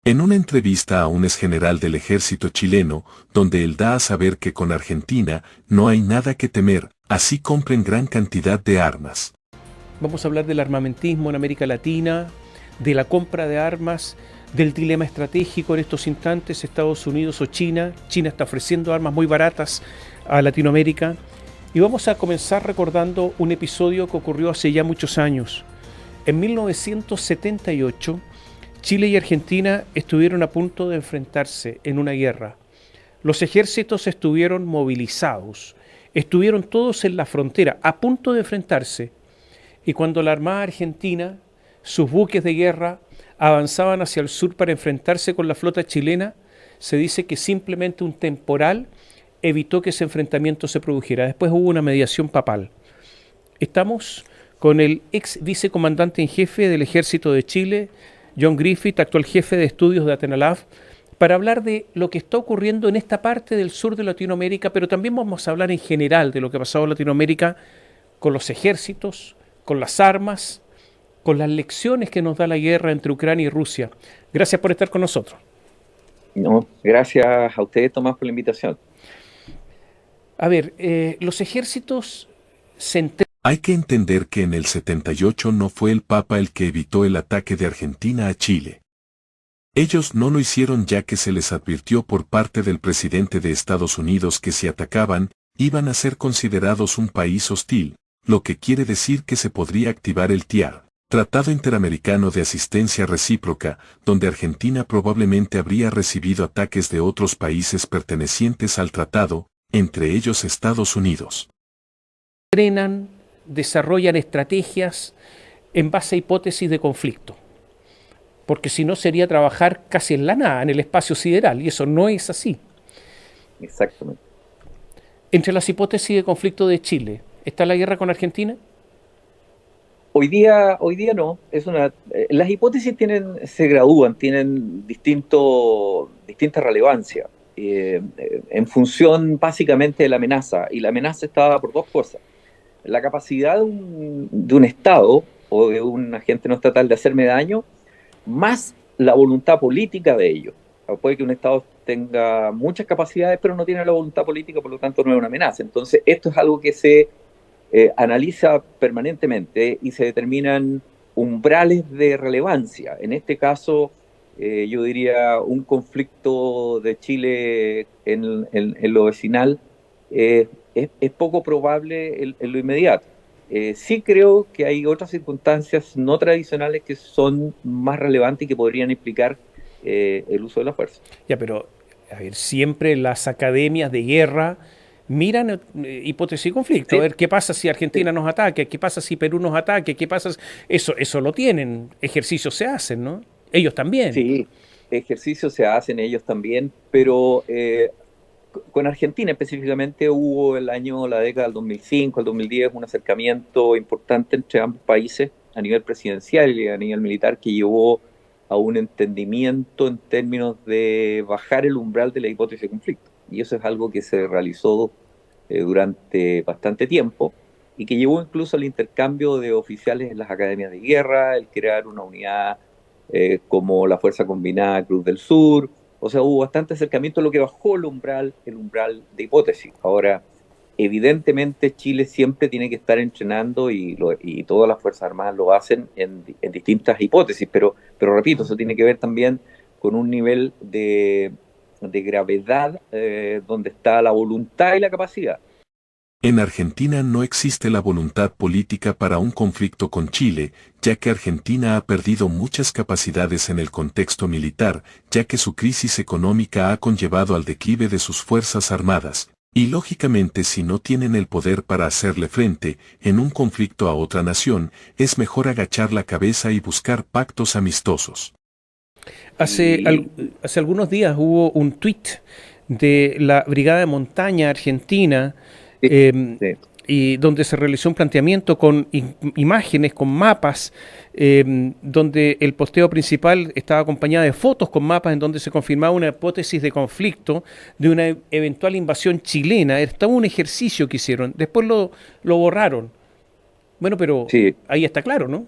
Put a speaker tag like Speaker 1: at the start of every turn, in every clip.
Speaker 1: En una entrevista a un exgeneral del ejército chileno, donde él da a saber que con Argentina no hay nada que temer, así compren gran cantidad de armas.
Speaker 2: Vamos a hablar del armamentismo en América Latina, de la compra de armas, del dilema estratégico en estos instantes, Estados Unidos o China. China está ofreciendo armas muy baratas a Latinoamérica. Y vamos a comenzar recordando un episodio que ocurrió hace ya muchos años. En 1978, Chile y Argentina estuvieron a punto de enfrentarse en una guerra. Los ejércitos estuvieron movilizados, estuvieron todos en la frontera, a punto de enfrentarse. Y cuando la Armada Argentina, sus buques de guerra, avanzaban hacia el sur para enfrentarse con la flota chilena, se dice que simplemente un temporal evitó que ese enfrentamiento se produjera. Después hubo una mediación papal. Estamos con el ex vicecomandante en jefe del Ejército de Chile, John Griffith, actual jefe de estudios de Atenalab, para hablar de lo que está ocurriendo en esta parte del sur de Latinoamérica, pero también vamos a hablar en general de lo que ha pasado en Latinoamérica con los ejércitos, con las armas, con las lecciones que nos da la guerra entre Ucrania y Rusia. Gracias por estar con nosotros.
Speaker 3: No, gracias a ustedes, Tomás, por la invitación.
Speaker 2: A ver, los ejércitos se
Speaker 1: Hay que entender que en el 78 no fue el Papa el que evitó el ataque de Argentina a Chile. Ellos no lo hicieron ya que se les advirtió por parte del presidente de Estados Unidos que si atacaban, iban a ser considerados un país hostil, lo que quiere decir que se podría activar el TIAR, Tratado Interamericano de Asistencia Recíproca, donde Argentina probablemente habría recibido ataques de otros países pertenecientes al tratado, entre ellos Estados Unidos.
Speaker 2: Entrenan, desarrollan estrategias en base a hipótesis de conflicto. Porque si no sería trabajar casi en la nada, en el espacio sideral, y eso no es así.
Speaker 3: Exactamente.
Speaker 2: Entre las hipótesis de conflicto de Chile, ¿está la guerra con Argentina?
Speaker 3: Hoy día no. Las hipótesis se gradúan, tienen distinta relevancia, en función básicamente de la amenaza. Y la amenaza está dada por dos cosas. La capacidad de un Estado o de un agente no estatal de hacerme daño, más la voluntad política de ellos. Puede que un Estado tenga muchas capacidades, pero no tiene la voluntad política, por lo tanto no es una amenaza. Entonces, esto es algo que se analiza permanentemente y se determinan umbrales de relevancia. En este caso, yo diría un conflicto de Chile en lo vecinal es poco probable en lo inmediato. Sí creo que hay otras circunstancias no tradicionales que son más relevantes y que podrían implicar el uso de la fuerza.
Speaker 2: Ya, pero, a ver, siempre las academias de guerra miran hipótesis de conflicto.
Speaker 3: Sí,
Speaker 2: A ver, ¿qué pasa si
Speaker 3: sí,
Speaker 2: Argentina nos ataque? ¿Qué pasa si Perú nos ataque? ¿Qué pasa? Eso lo tienen. Ejercicios se hacen, ¿no? Ellos también.
Speaker 3: sí, ejercicios se hacen ellos también, pero con Argentina específicamente hubo la década del 2005 al 2010, un acercamiento importante entre ambos países a nivel presidencial y a nivel militar que llevó a un entendimiento en términos de bajar el umbral de la hipótesis de conflicto. Y eso es algo que se realizó durante bastante tiempo y que llevó incluso al intercambio de oficiales en las academias de guerra, el crear una unidad como la Fuerza Combinada Cruz del Sur. O sea, hubo bastante acercamiento, lo que bajó el umbral de hipótesis. Ahora, evidentemente Chile siempre tiene que estar entrenando y todas las Fuerzas Armadas lo hacen en distintas hipótesis, pero repito, eso tiene que ver también con un nivel de gravedad donde está la voluntad y la capacidad.
Speaker 1: En Argentina no existe la voluntad política para un conflicto con Chile, ya que Argentina ha perdido muchas capacidades en el contexto militar, ya que su crisis económica ha conllevado al declive de sus fuerzas armadas, y lógicamente si no tienen el poder para hacerle frente en un conflicto a otra nación, es mejor agachar la cabeza y buscar pactos amistosos.
Speaker 2: Hace,
Speaker 3: Y
Speaker 2: hace algunos días hubo un tuit de la Brigada de Montaña Argentina,
Speaker 3: sí,
Speaker 2: eh,
Speaker 3: sí.
Speaker 2: y donde se realizó un planteamiento con imágenes, con mapas, donde el posteo principal estaba acompañado de fotos con mapas en donde se confirmaba una hipótesis de conflicto de una eventual invasión chilena. Estaba un ejercicio que hicieron, después lo borraron. Bueno, pero
Speaker 3: Sí,
Speaker 2: ahí está claro, ¿no?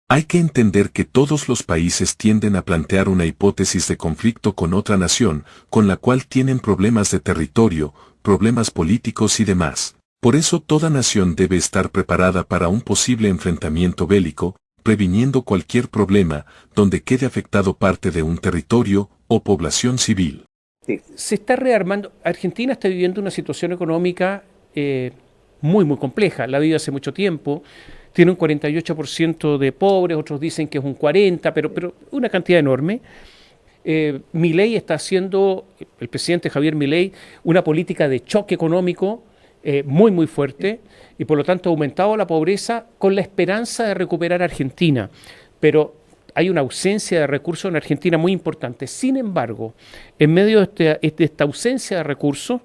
Speaker 1: Hay que entender que todos los países tienden a plantear una hipótesis de conflicto con otra nación, con la cual tienen problemas de territorio, problemas políticos y demás. Por eso toda nación debe estar preparada para un posible enfrentamiento bélico, previniendo cualquier problema donde quede afectado parte de un territorio o población civil.
Speaker 3: Sí,
Speaker 2: Se está rearmando. Argentina está viviendo una situación económica muy compleja. La vive hace mucho tiempo. Tiene un 48% de pobres, otros dicen que es un 40%, pero una cantidad enorme. Milei está haciendo, el presidente Javier Milei, una política de choque económico muy fuerte y por lo tanto ha aumentado la pobreza con la esperanza de recuperar Argentina. Pero hay una ausencia de recursos en Argentina muy importante. Sin embargo, en medio de esta ausencia de recursos,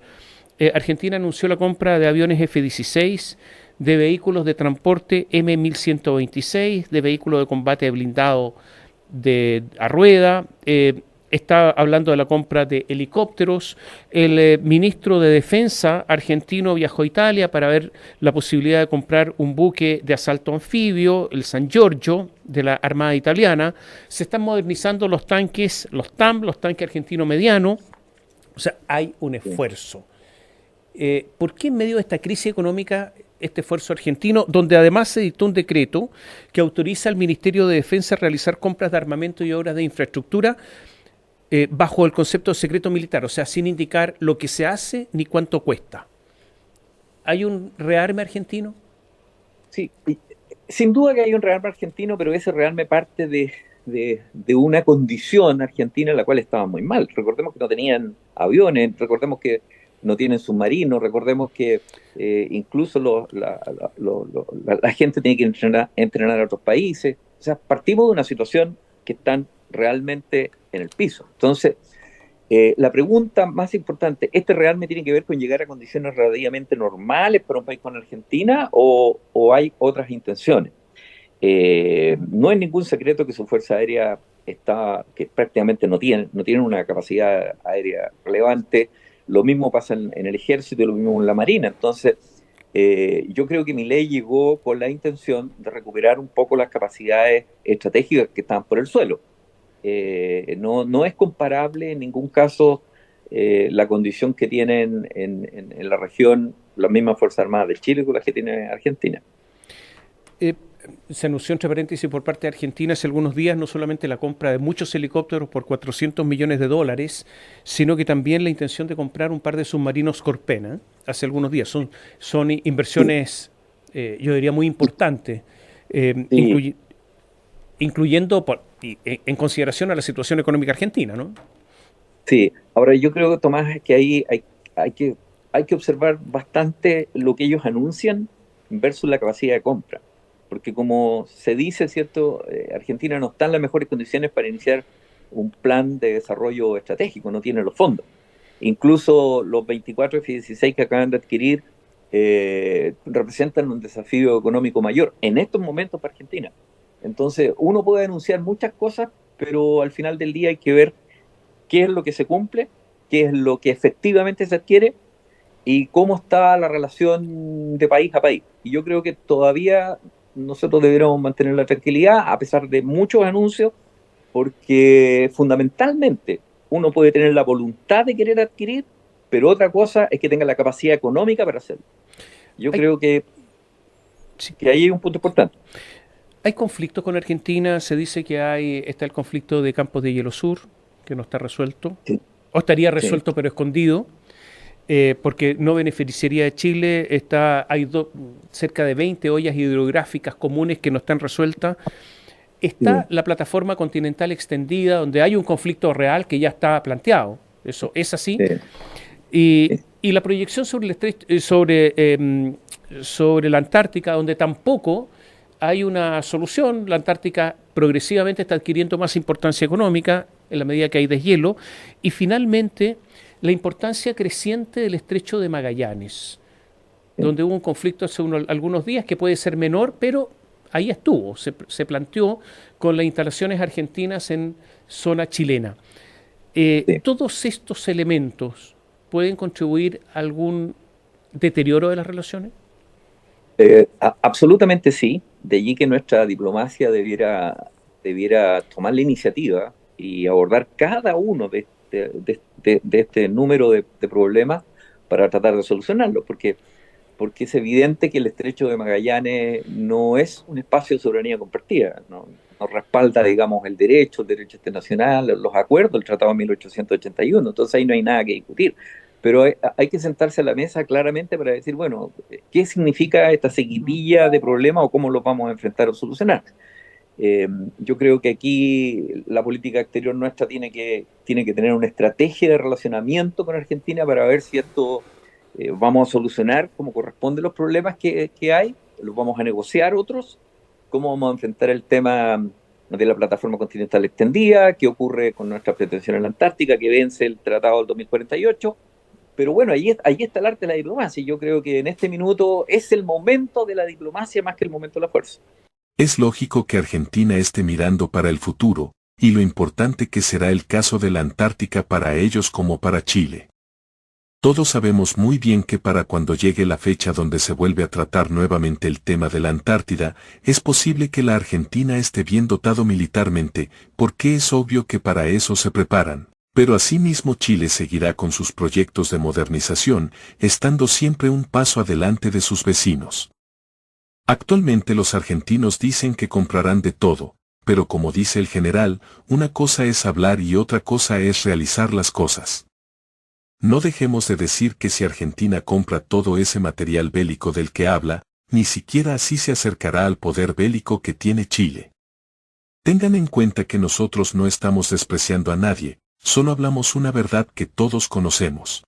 Speaker 2: Argentina anunció la compra de aviones F-16, de vehículos de transporte M1126, de vehículos de combate blindado a rueda, está hablando de la compra de helicópteros. El ministro de Defensa argentino viajó a Italia para ver la posibilidad de comprar un buque de asalto anfibio, el San Giorgio, de la Armada Italiana. Se están modernizando los tanques, los TAM, los tanques argentinos medianos. O sea, hay un esfuerzo. ¿Por qué en medio de esta crisis económica este esfuerzo argentino, donde además se dictó un decreto que autoriza al Ministerio de Defensa a realizar compras de armamento y obras de infraestructura bajo el concepto de secreto militar, o sea, sin indicar lo que se hace ni cuánto cuesta? ¿Hay un rearme argentino?
Speaker 3: sí, sin duda que hay un rearme argentino, pero ese rearme parte de una condición argentina en la cual estaban muy mal. Recordemos que no tenían aviones, recordemos que no tienen submarinos, recordemos que incluso la gente tiene que entrenar a otros países. O sea, partimos de una situación que están realmente en el piso. Entonces, la pregunta más importante, ¿este realmente tiene que ver con llegar a condiciones relativamente normales para un país como Argentina o hay otras intenciones? No es ningún secreto que su fuerza aérea que prácticamente no tienen una capacidad aérea relevante. Lo mismo pasa en el ejército y lo mismo en la marina. Entonces, yo creo que Milei llegó con la intención de recuperar un poco las capacidades estratégicas que estaban por el suelo. No es comparable en ningún caso la condición que tienen en la región las mismas Fuerzas Armadas de Chile con las que tiene Argentina.
Speaker 2: Se anunció, entre paréntesis, por parte de Argentina hace algunos días no solamente la compra de muchos helicópteros por $400 millones, sino que también la intención de comprar un par de submarinos Corpena, hace algunos días. Son inversiones, yo diría, muy importantes,
Speaker 3: Sí,
Speaker 2: incluyendo en consideración a la situación económica argentina, ¿no?
Speaker 3: sí. Ahora yo creo, Tomás, que ahí hay que observar bastante lo que ellos anuncian versus la capacidad de compra. Porque como se dice, ¿cierto? Argentina no está en las mejores condiciones para iniciar un plan de desarrollo estratégico, no tiene los fondos. Incluso los 24 F-16 que acaban de adquirir representan un desafío económico mayor en estos momentos para Argentina. Entonces, uno puede anunciar muchas cosas, pero al final del día hay que ver qué es lo que se cumple, qué es lo que efectivamente se adquiere y cómo está la relación de país a país. Y yo creo que todavía nosotros deberíamos mantener la tranquilidad a pesar de muchos anuncios, porque fundamentalmente uno puede tener la voluntad de querer adquirir, pero otra cosa es que tenga la capacidad económica para hacerlo. Yo
Speaker 2: Hay,
Speaker 3: creo
Speaker 2: sí,
Speaker 3: que ahí hay un punto importante.
Speaker 2: hay conflictos con Argentina, se dice que está el conflicto de Campos de Hielo Sur, que no está resuelto,
Speaker 3: Sí,
Speaker 2: o estaría
Speaker 3: sí,
Speaker 2: resuelto pero escondido, porque no beneficiaría a Chile. Hay cerca de 20 ollas hidrográficas comunes que no están resueltas. Está
Speaker 3: sí,
Speaker 2: la plataforma continental extendida, donde hay un conflicto real que ya está planteado. Eso es así.
Speaker 3: sí,
Speaker 2: Y la proyección sobre la Antártica, donde tampoco hay una solución. La Antártica progresivamente está adquiriendo más importancia económica en la medida que hay deshielo. Y finalmente, la importancia creciente del estrecho de Magallanes,
Speaker 3: sí,
Speaker 2: donde hubo un conflicto hace algunos días que puede ser menor, pero ahí estuvo, se planteó con las instalaciones argentinas en zona chilena.
Speaker 3: sí.
Speaker 2: ¿Todos estos elementos pueden contribuir a algún deterioro de las relaciones?
Speaker 3: Absolutamente sí. De allí que nuestra diplomacia debiera tomar la iniciativa y abordar cada uno de este número de problemas para tratar de solucionarlos, porque es evidente que el Estrecho de Magallanes no es un espacio de soberanía compartida, no respalda, digamos, el derecho internacional, los acuerdos del Tratado de 1881, entonces ahí no hay nada que discutir. Pero hay que sentarse a la mesa claramente para decir, bueno, ¿qué significa esta seguidilla de problemas o cómo los vamos a enfrentar o solucionar? Yo creo que aquí la política exterior nuestra tiene que tener una estrategia de relacionamiento con Argentina para ver si esto vamos a solucionar como corresponde los problemas que hay, los vamos a negociar otros, cómo vamos a enfrentar el tema de la plataforma continental extendida, qué ocurre con nuestra pretensión en la Antártica, que vence el tratado del 2048. Pero bueno, ahí está el arte de la diplomacia. Y yo creo que en este minuto es el momento de la diplomacia más que el momento de la fuerza.
Speaker 1: Es lógico que Argentina esté mirando para el futuro, y lo importante que será el caso de la Antártica para ellos como para Chile. Todos sabemos muy bien que para cuando llegue la fecha donde se vuelve a tratar nuevamente el tema de la Antártida, es posible que la Argentina esté bien dotado militarmente, porque es obvio que para eso se preparan. Pero asimismo Chile seguirá con sus proyectos de modernización, estando siempre un paso adelante de sus vecinos. Actualmente los argentinos dicen que comprarán de todo, pero como dice el general, una cosa es hablar y otra cosa es realizar las cosas. No dejemos de decir que si Argentina compra todo ese material bélico del que habla, ni siquiera así se acercará al poder bélico que tiene Chile. Tengan en cuenta que nosotros no estamos despreciando a nadie, solo hablamos una verdad que todos conocemos.